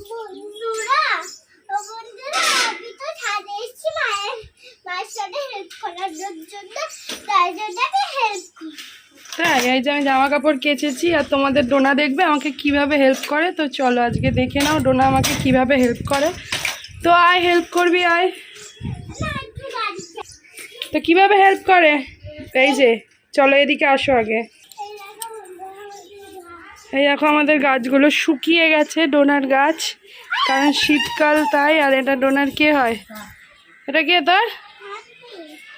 বন্ধুরা ও বন্ধুরা আমি তো ছাদে এসেছি মায়ের সাথে হেল্প করার জন্য, তাই জন্য আমি হেল্প করি। তাই এই যে আমি জামা কাপড় কেচেছি আর তোমাদের ডোনা দেখবে আমাকে কিভাবে হেল্প করে। তো চলো আজকে দেখে নাও ডোনা আমাকে কিভাবে হেল্প করে। তো আয় হেল্প করবি, আয়। তো কিভাবে হেল্প করে এই যে, চলো এদিকে আসো আগে। এই দেখো আমাদের গাছগুলো শুকিয়ে গেছে, ডোনার গাছ, কারণ শীতকাল তাই। আর এটা ডোনার কে হয়? এটা কে তোর?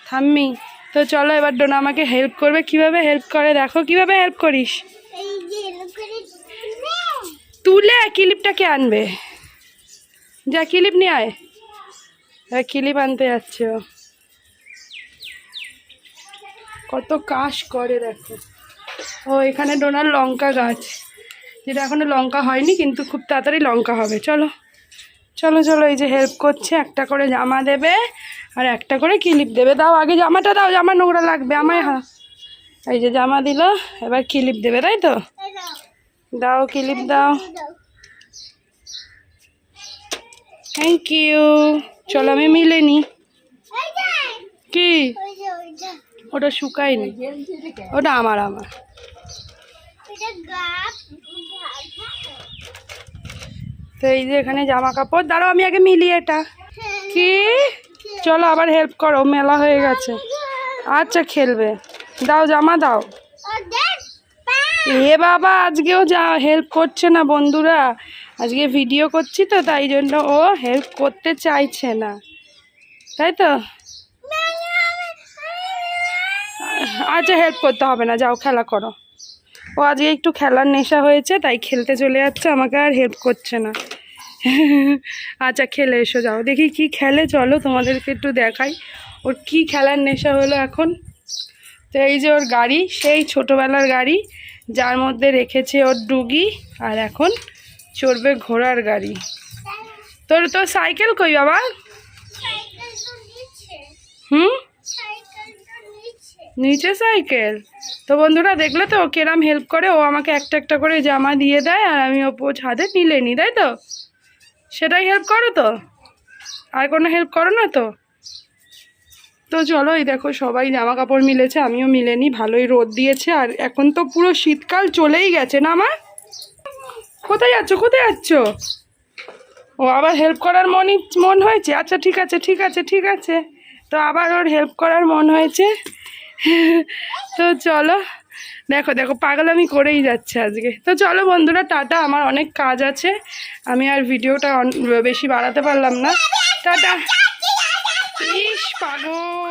থাম্মি। তো চলো এবার ডোনা আমাকে হেল্প করবে। কিভাবে হেল্প করে দেখো, কিভাবে হেল্প করিস। তুলে ক্লিপটা কে আনবে? যা ক্লিপ নিয়ে আয়। ক্লিপ আনতে যাচ্ছে ও। কত কাজ করে দেখো। ও এখানে ডোনার লঙ্কা গাছ, যেটা এখনো লঙ্কা হয়নি, কিন্তু খুব তাড়াতাড়ি লঙ্কা হবে। চলো চলো চলো, এই যে হেল্প করছে, একটা করে জামা দেবে আর একটা করে ক্লিপ দেবে। দাও আগে জামাটা দাও, জামা নোংরা লাগবে আমায়। হ্যাঁ এই যে জামা দিল, এবার ক্লিপ দেবে, তাই তো? দাও ক্লিপ দাও। Thank you. চলো আমি মিলে নি। কি ওটা শুকায়নি, ওটা আমার। তো এই যে এখানে জামা কাপড়, দাঁড়াও আমি আগে মিলি এটা। কি চলো আবার হেল্প করো, মেলা হয়ে গেছে। আচ্ছা খেলবে, দাও জামা দাও। এ বাবা আজকেও যা হেল্প করছে না বন্ধুরা, আজকে ভিডিও করছি তো তাই জন্য ও হেল্প করতে চাইছে না, তাই তো? আচ্ছা হেল্প করতে হবে না, যাও খেলা করো। ও আজকে একটু খেলার নেশা হয়েছে তাই খেলতে চলে যাচ্ছে, আমাকে আর হেল্প করছে না। আচ্ছা খেলে এসো, যাও দেখি কি খেলে, চলো তোমাদেরকে একটু দেখাই ওর কি খেলার নেশা হলো এখন। তো এই যে ওর গাড়ি, সেই ছোটোবেলার গাড়ি যার মধ্যে রেখেছে ওর ডুগি, আর এখন চড়বে ঘোড়ার গাড়ি। তোর সাইকেল কই বাবা? নিচে সাইকেল। তো বন্ধুরা দেখলে তো কেরাম হেল্প করে, ও আমাকে একটা একটা করে জামা দিয়ে দেয় আর আমি ওপর ছাদে নিলে নিই, তাই তো? সেটাই হেল্প করো তো, আর কোনো হেল্প করো না তো? তো চলো এই দেখো সবাই জামা কাপড় মিলেছে, আমিও মিলে নিই, ভালোই রোদ দিয়েছে আর এখন তো পুরো শীতকাল চলেই গেছে না মা? কোথায় যাচ্ছ, কোথায় যাচ্ছ? ও আবার হেল্প করার মন হয়েছে। আচ্ছা ঠিক আছে ঠিক আছে ঠিক আছে, তো আবার ওর হেল্প করার মন হয়েছে। তো চলো দেখো দেখো পাগলামি করেই যাচ্ছে আজকে। তো চলো বন্ধুরা টাটা, আমার অনেক কাজ আছে, আমি আর ভিডিওটা বেশি বাড়াতে পারলাম না। টাটা। ইস পাগল।